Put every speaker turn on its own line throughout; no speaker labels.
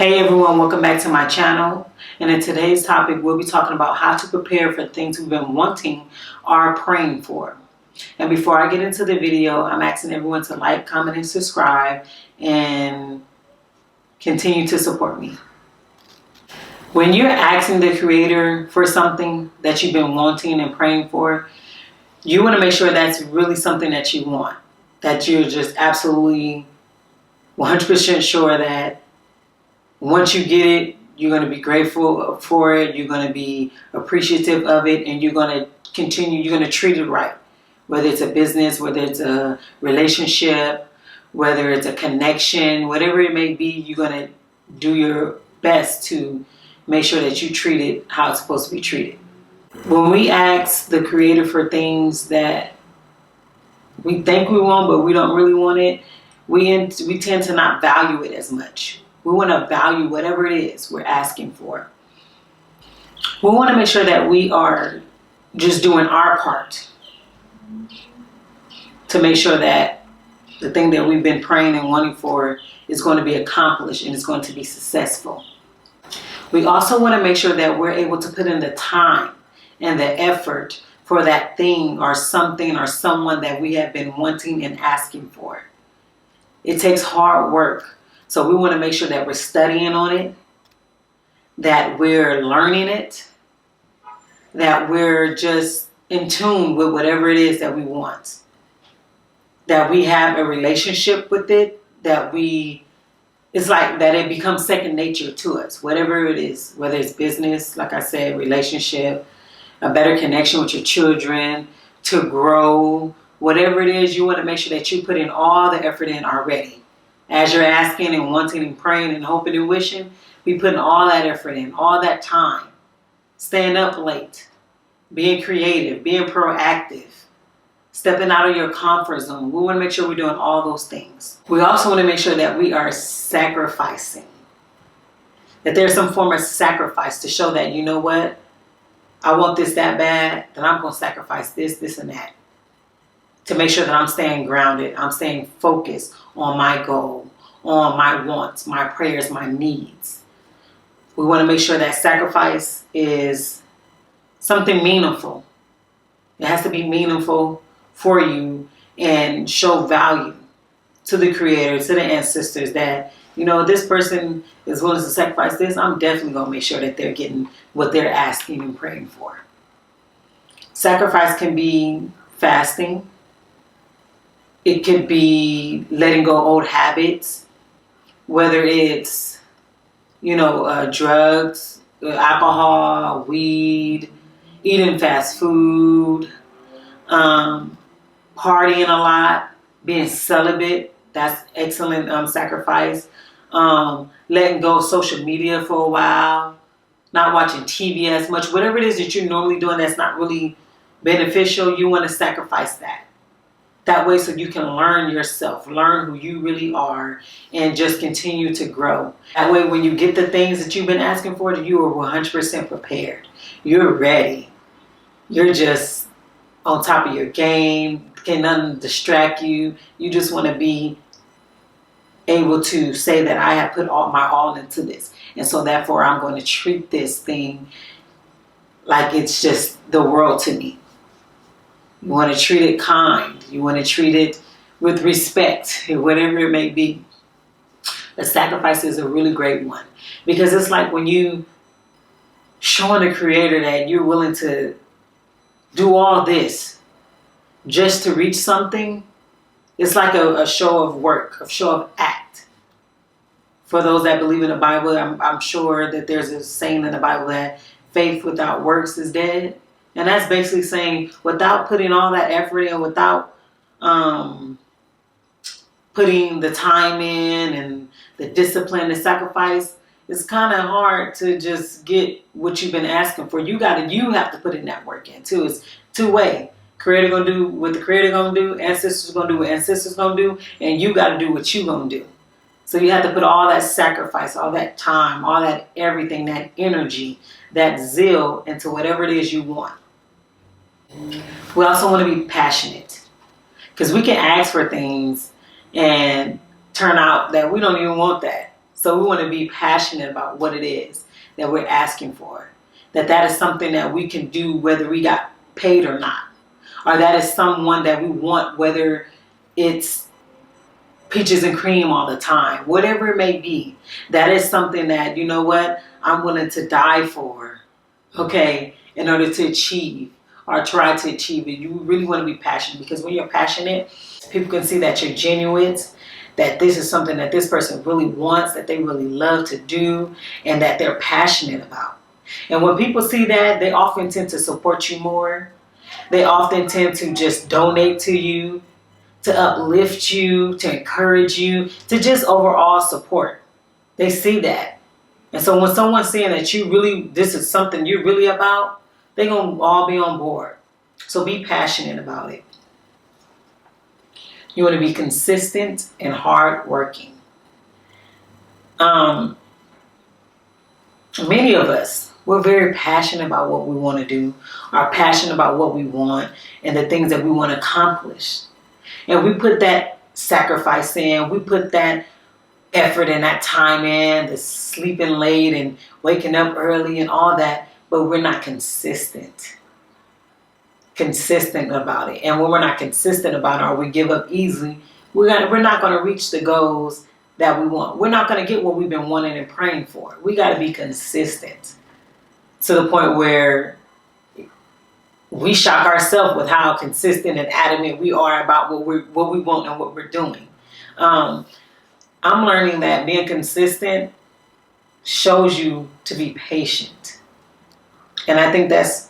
Hey everyone, welcome back to my channel. And in today's topic, we'll be talking about how to prepare for things we've been wanting or praying for. And before I get into the video, I'm asking everyone to like, comment, and subscribe and continue to support me. When you're asking the Creator for something that you've been wanting and praying for, you want to make sure that's really something that you want, that you're just absolutely 100% sure that once you get it, you're going to be grateful for it, you're going to be appreciative of it, and you're going to continue, you're going to treat it right. Whether it's a business, whether it's a relationship, whether it's a connection, whatever it may be, you're going to do your best to make sure that you treat it how it's supposed to be treated. When we ask the Creator for things that we think we want, but we don't really want it, we tend to not value it as much. We want to value whatever it is we're asking for. We want to make sure that we are just doing our part to make sure that the thing that we've been praying and wanting for is going to be accomplished and it's going to be successful. We also want to make sure that we're able to put in the time and the effort for that thing or something or someone that we have been wanting and asking for. It takes hard work. So we want to make sure that we're studying on it, that we're learning it, that we're just in tune with whatever it is that we want, that we have a relationship with it, that it's like that it becomes second nature to us, whatever it is, whether it's business, like I said, relationship, a better connection with your children, to grow, whatever it is, you want to make sure that you put in all the effort in already. As you're asking and wanting and praying and hoping and wishing, be putting all that effort in, all that time. Staying up late, being creative, being proactive, stepping out of your comfort zone. We want to make sure we're doing all those things. We also want to make sure that we are sacrificing. That there's some form of sacrifice to show that, you know what, I want this that bad, then I'm going to sacrifice this, this, and that. To make sure that I'm staying grounded, I'm staying focused on my goal, on my wants, my prayers, my needs. We want to make sure that sacrifice is something meaningful. It has to be meaningful for you and show value to the Creator, to the ancestors that, you know, this person is willing to sacrifice this. I'm definitely going to make sure that they're getting what they're asking and praying for. Sacrifice can be fasting. It could be letting go old habits, whether it's, drugs, alcohol, weed, eating fast food, partying a lot, being celibate. That's excellent sacrifice. Letting go of social media for a while, not watching TV as much. Whatever it is that you're normally doing that's not really beneficial, you want to sacrifice that. That way so you can learn yourself, learn who you really are, and just continue to grow. That way when you get the things that you've been asking for, you are 100% prepared. You're ready. You're just on top of your game. Can't nothing distract you. You just want to be able to say that I have put my all into this. And so therefore I'm going to treat this thing like it's just the world to me. You want to treat it kind. You want to treat it with respect, whatever it may be. The sacrifice is a really great one. Because it's like when you showing the Creator that you're willing to do all this just to reach something, it's like a show of work, a show of act. For those that believe in the Bible, I'm sure that there's a saying in the Bible that faith without works is dead. And that's basically saying without putting all that effort in, without putting the time in and the discipline, the sacrifice, it's kind of hard to just get what you've been asking for. You have to put in that work in too. It's two-way. Creator gonna do what the Creator gonna do, ancestors gonna do what ancestors gonna do, and you gotta do what you gonna do. So you have to put all that sacrifice, all that time, all that everything, that energy, that zeal into whatever it is you want. We also want to be passionate, because we can ask for things and turn out that we don't even want that. So we want to be passionate about what it is that we're asking for. That is something that we can do whether we got paid or not. Or that is someone that we want, whether it's peaches and cream all the time. Whatever it may be. That is something that, you know what, I'm willing to die for. Okay, in order to achieve or try to achieve it. You really want to be passionate, because when you're passionate, people can see that you're genuine, that this is something that this person really wants, that they really love to do, and that they're passionate about. And when people see that, they often tend to support you more. They often tend to just donate to you, to uplift you, to encourage you, to just overall support. They see that. And so when someone's saying that you really, this is something you're really about, they're going to all be on board. So be passionate about it. You want to be consistent and hardworking. Many of us, we're very passionate about what we want to do, are passionate about what we want, and the things that we want to accomplish. And we put that sacrifice in, we put that effort and that time in, the sleeping late and waking up early and all that, but we're not consistent about it. And when we're not consistent about it, or we give up easily, we're not going to reach the goals that we want. We're not going to get what we've been wanting and praying for. We got to be consistent to the point where we shock ourselves with how consistent and adamant we are about what we want and what we're doing. I'm learning that being consistent shows you to be patient. And I think that's,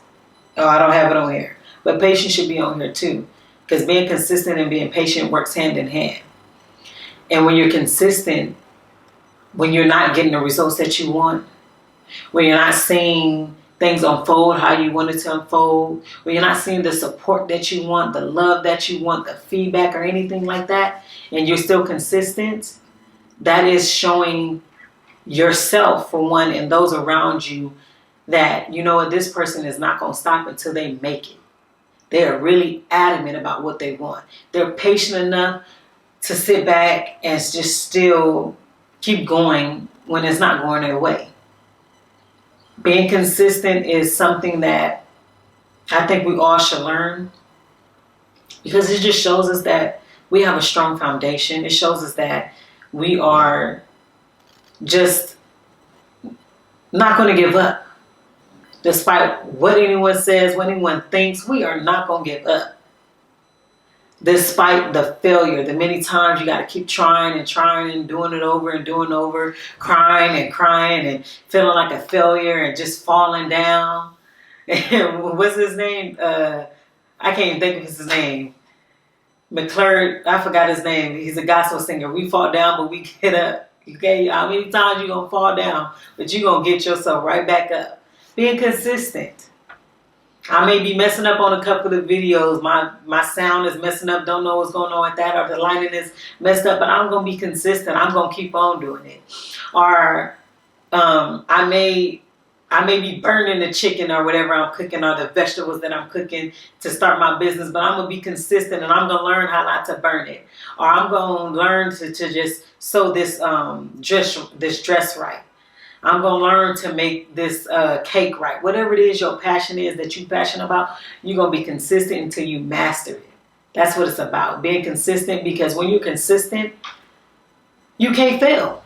I don't have it on here, but patience should be on here too. Because being consistent and being patient works hand in hand. And when you're consistent, when you're not getting the results that you want, when you're not seeing things unfold how you want it to unfold, when you're not seeing the support that you want, the love that you want, the feedback or anything like that, and you're still consistent, that is showing yourself, for one, and those around you, that, you know what, this person is not going to stop until they make it. They are really adamant about what they want. They're patient enough to sit back and just still keep going when it's not going their way. Being consistent is something that I think we all should learn, because it just shows us that we have a strong foundation. It shows us that we are just not going to give up. Despite what anyone says, what anyone thinks, we are not going to give up. Despite the failure, the many times you got to keep trying and doing it over and doing it over, crying and feeling like a failure and just falling down. And what's his name? I can't even think of his name. McClure, I forgot his name. He's a gospel singer. We fall down, but we get up. Okay, how many times you going to fall down, but you going to get yourself right back up. Being consistent. I may be messing up on a couple of videos. My sound is messing up. Don't know what's going on with that. Or the lighting is messed up. But I'm going to be consistent. I'm going to keep on doing it. Or I may be burning the chicken or whatever I'm cooking, or the vegetables that I'm cooking to start my business. But I'm going to be consistent, and I'm going to learn how not to burn it. Or I'm going to learn to just sew this dress right. I'm going to learn to make this cake right. Whatever it is your passion is that you're passionate about, you're going to be consistent until you master it. That's what it's about. Being consistent, because when you're consistent, you can't fail.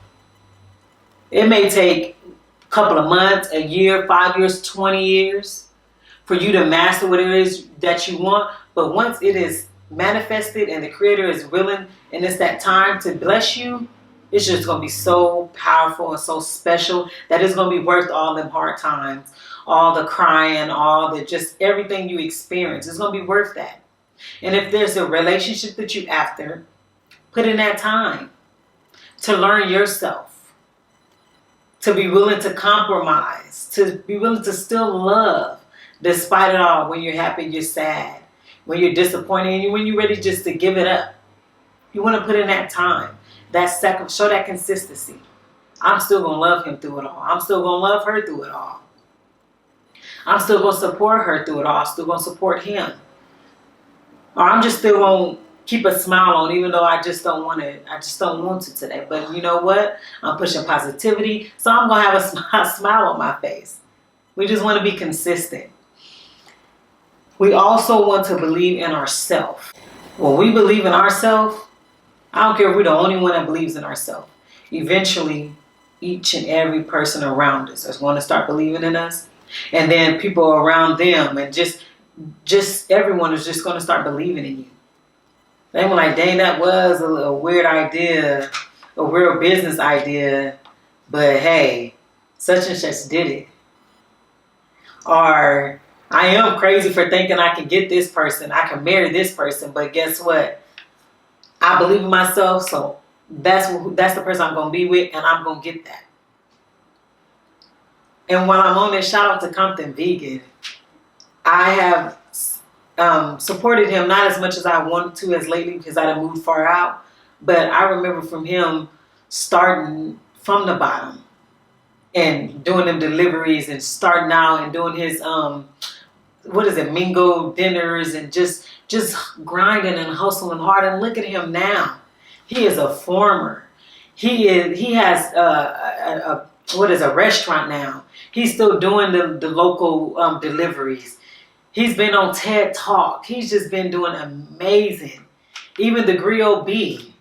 It may take a couple of months, a year, 5 years, 20 years for you to master what it is that you want. But once it is manifested and the Creator is willing and it's that time to bless you, it's just going to be so powerful and so special that it's going to be worth all them hard times, all the crying, all the just everything you experience. It's going to be worth that. And if there's a relationship that you're after, put in that time to learn yourself, to be willing to compromise, to be willing to still love despite it all. When you're happy, you're sad. When you're disappointed, and when you're ready just to give it up. You want to put in that time. Show that consistency. I'm still going to love him through it all. I'm still going to love her through it all. I'm still going to support her through it all. I'm still going to support him. Or I'm just still going to keep a smile on, even though I just don't want to. I just don't want to today. But you know what? I'm pushing positivity, so I'm gonna have a smile on my face. We just want to be consistent. We also want to believe in ourselves. When we believe in ourselves, I don't care if we're the only one that believes in ourselves. Eventually, each and every person around us is going to start believing in us, and then people around them, and just everyone is just going to start believing in you. They were like, dang, that was a weird idea, a weird business idea, but hey, such and such did it. Or I am crazy for thinking I can get this person, I can marry this person, but guess what? I believe in myself, so that's the person I'm going to be with, and I'm going to get that. And while I'm on this, shout out to Compton Vegan. I have supported him, not as much as I wanted to as lately because I done moved far out, but I remember from him starting from the bottom and doing them deliveries and starting out and doing his mingo dinners, and just grinding and hustling hard. And look at him now. He is a farmer. He has a restaurant now. He's still doing the local deliveries. He's been on TED Talk. He's just been doing amazing. Even the Griot B,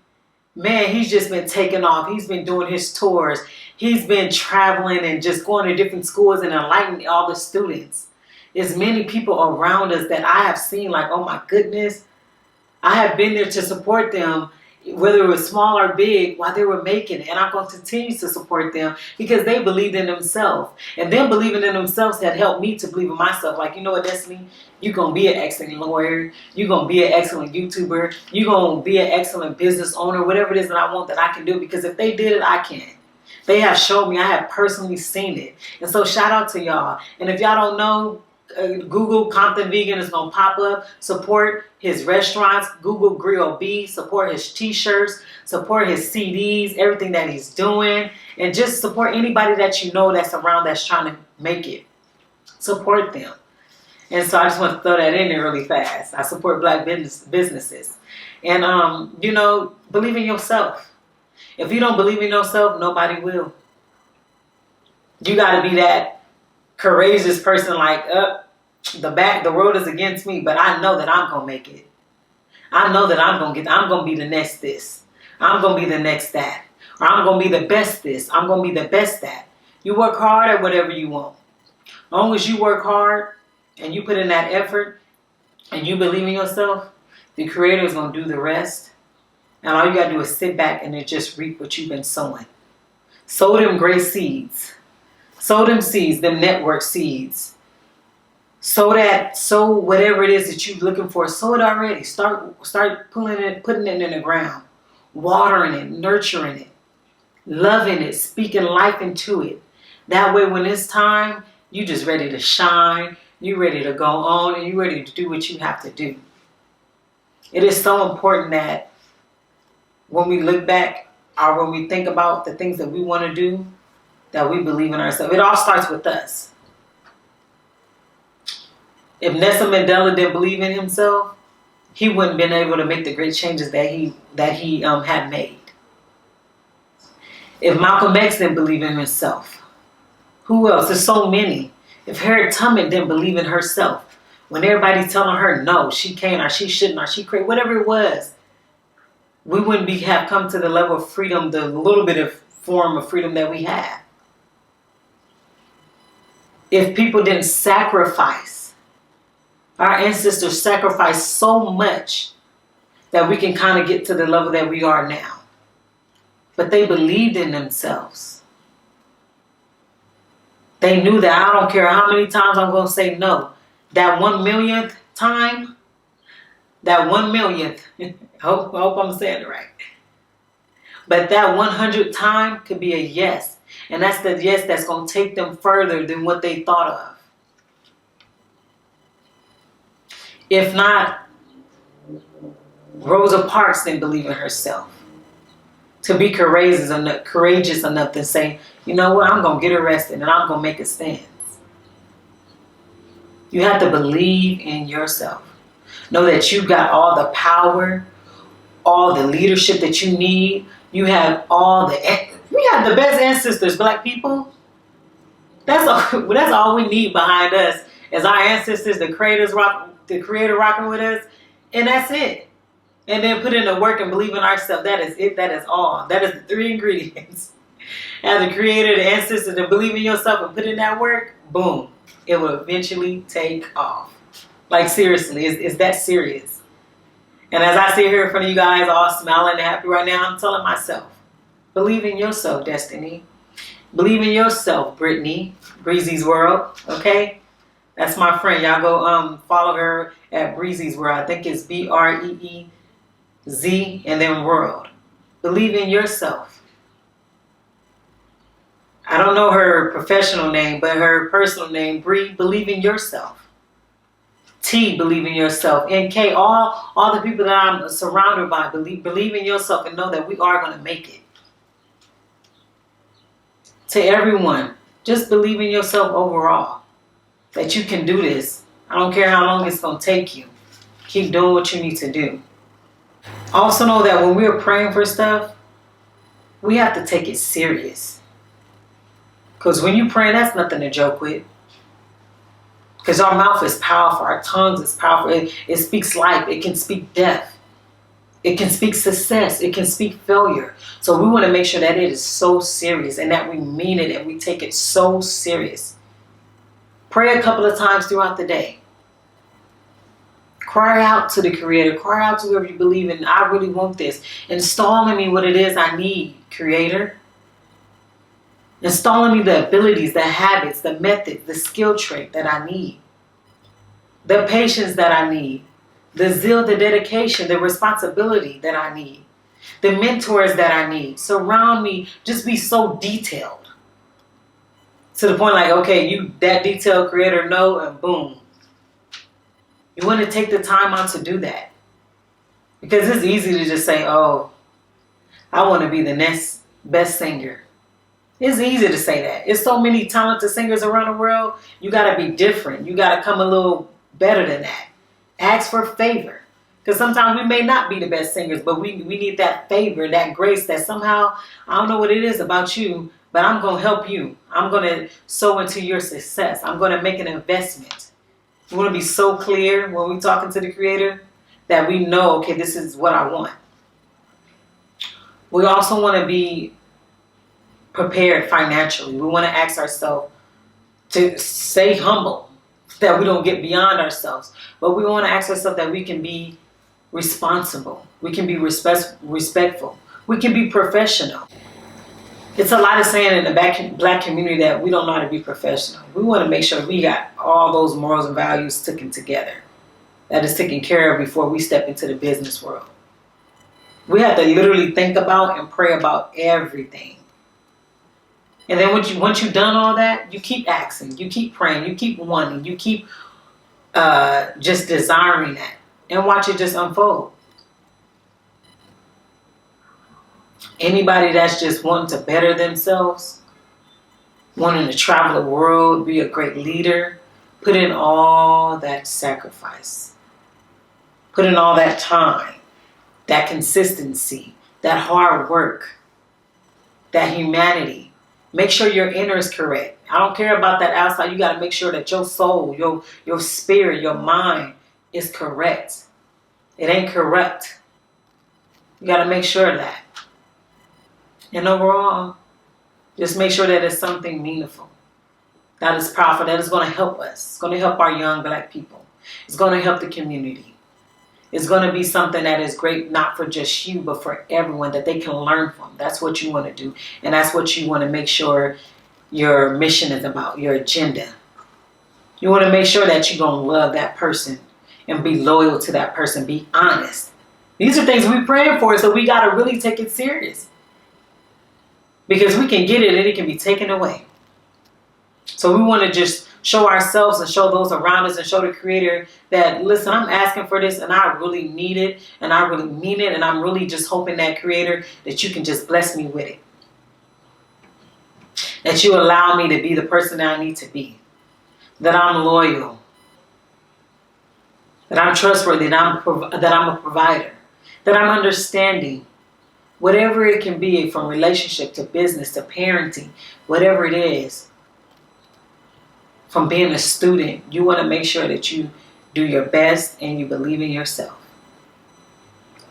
man, he's just been taking off. He's been doing his tours. He's been traveling and just going to different schools and enlightening all the students. There's many people around us that I have seen like, oh my goodness, I have been there to support them, whether it was small or big, while they were making it. And I'm going to continue to support them because they believed in themselves. And them believing in themselves had helped me to believe in myself. Like, you know what, Deystany? You're going to be an excellent lawyer. You're going to be an excellent YouTuber. You're going to be an excellent business owner, whatever it is that I want that I can do. Because if they did it, I can. They have showed me. I have personally seen it. And so shout out to y'all. And if y'all don't know, Google Compton Vegan is going to pop up. Support his restaurants. Google Griot B. Support his t-shirts. Support his CDs. Everything that he's doing. And just support anybody that you know that's around that's trying to make it. Support them. And so I just want to throw that in there really fast. I support black businesses. And, believe in yourself. If you don't believe in yourself, nobody will. You got to be that courageous person like, the world is against me, but I know that I'm going to make it. I know that I'm going to be the next this. I'm going to be the next that. Or I'm going to be the best this. I'm going to be the best that. You work hard at whatever you want. As long as you work hard and you put in that effort and you believe in yourself, the Creator is going to do the rest. And all you got to do is sit back and then just reap what you've been sowing. Sow them great seeds. Sow them seeds, them network seeds. Sow whatever it is that you're looking for. Sow it already. Start putting it in the ground. Watering it, nurturing it. Loving it, speaking life into it. That way when it's time, you just ready to shine. You ready to go on and you ready to do what you have to do. It is so important that when we look back or when we think about the things that we want to do, that we believe in ourselves. It all starts with us. If Nelson Mandela didn't believe in himself, he wouldn't have been able to make the great changes that he had made. If Malcolm X didn't believe in himself, who else? There's so many. If Harriet Tubman didn't believe in herself, when everybody's telling her no, she can't or she shouldn't or she crazy, whatever it was, we wouldn't have come to the level of freedom, the little bit of form of freedom that we have. If people didn't sacrifice, our ancestors sacrificed so much that we can kind of get to the level that we are now. But they believed in themselves. They knew that I don't care how many times I'm going to say no. That 1,000,000th time, that 1,000,000th, I hope I'm saying it right. But that 100th time could be a yes. And that's the yes that's going to take them further than what they thought of. If not, Rosa Parks didn't believe in herself. To be courageous enough to say, you know what, I'm going to get arrested and I'm going to make a stand. You have to believe in yourself. Know that you got all the power, all the leadership that you need. You have we have the best ancestors, black people. That's all we need behind us as our ancestors, the creator rocking with us, and that's it. And then put in the work and believe in ourselves. That is it. That is all. That is the 3 ingredients. As the creator, the ancestors, to believe in yourself and put in that work, boom, it will eventually take off. Like seriously, it's that serious. And as I sit here in front of you guys all smiling and happy right now, I'm telling myself, believe in yourself, Deystany. Believe in yourself, Brittany, Breezy's World, okay? That's my friend. Y'all go follow her at Breezy's World. I think it's BREEZ and then World. Believe in yourself. I don't know her professional name, but her personal name, Bree, believe in yourself. T, believe in yourself. And K, all the people that I'm surrounded by, believe in yourself and know that we are going to make it. To everyone, just believe in yourself overall. That you can do this. I don't care how long it's going to take you. Keep doing what you need to do. Also know that when we're praying for stuff, we have to take it serious. Because when you pray, that's nothing to joke with. Because our mouth is powerful. Our tongues is powerful. It speaks life. It can speak death. It can speak success. It can speak failure. So we want to make sure that it is so serious and that we mean it and we take it so serious. Pray a couple of times throughout the day. Cry out to the Creator. Cry out to whoever you believe in. I really want this. Install in me what it is I need, Creator. Install in me the abilities, the habits, the methods, the skill trait that I need. The patience that I need. The zeal, the dedication, the responsibility that I need. The mentors that I need. Surround me. Just be so detailed. To the point like, okay, you that detailed, Creator, no, and boom. You want to take the time out to do that. Because it's easy to just say, oh, I want to be the next best singer. It's easy to say that. There's so many talented singers around the world. You got to be different. You got to come a little better than that. Ask for favor. Because sometimes we may not be the best singers, but we need that favor, that grace that somehow, I don't know what it is about you, but I'm going to help you. I'm going to sow into your success. I'm going to make an investment. We want to be so clear when we're talking to the Creator that we know, okay, this is what I want. We also want to be prepared financially. We want to ask ourselves to stay humble, that we don't get beyond ourselves. But we want to ask ourselves that we can be responsible. We can be respectful. We can be professional. It's a lot of saying in the black community that we don't know how to be professional. We want to make sure we got all those morals and values taken together. That is taken care of before we step into the business world. We have to literally think about and pray about everything. And then once you've done all that, you keep asking, you keep praying, you keep wanting, you keep just desiring that. And watch it just unfold. Anybody that's just wanting to better themselves, wanting to travel the world, be a great leader, put in all that sacrifice. Put in all that time, that consistency, that hard work, that humanity. Make sure your inner is correct. I don't care about that outside. You got to make sure that your soul, your spirit, your mind is correct. It ain't corrupt. You got to make sure of that. And overall, just make sure that it's something meaningful. That is powerful. That is going to help us. It's going to help our young black people. It's going to help the community. It's going to be something that is great, not for just you, but for everyone that they can learn from. That's what you want to do. And that's what you want to make sure your mission is about, your agenda. You want to make sure that you're going to love that person and be loyal to that person. Be honest. These are things we're praying for, so we got to really take it serious. Because we can get it and it can be taken away. So we want to just show ourselves and show those around us and show the Creator that, listen, I'm asking for this and I really need it and I really mean it. And I'm really just hoping that, Creator, that you can just bless me with it. That you allow me to be the person that I need to be. That I'm loyal. That I'm trustworthy. That I'm a provider. that I'm understanding. Whatever it can be, from relationship to business to parenting, whatever it is, from being a student, you want to make sure that you do your best and you believe in yourself.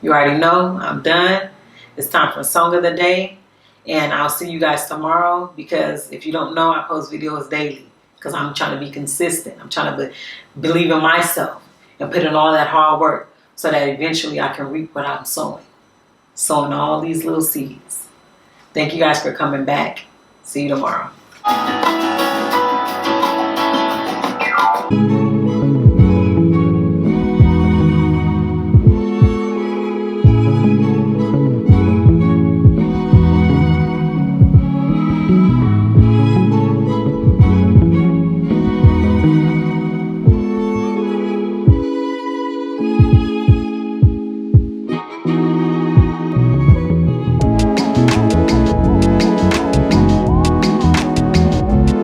You already know I'm done. It's time for Song of the Day. And I'll see you guys tomorrow, because if you don't know, I post videos daily because I'm trying to be consistent. I'm trying to believe in myself and put in all that hard work so that eventually I can reap what I'm sowing. Sowing all these little seeds. Thank you guys for coming back. See you tomorrow.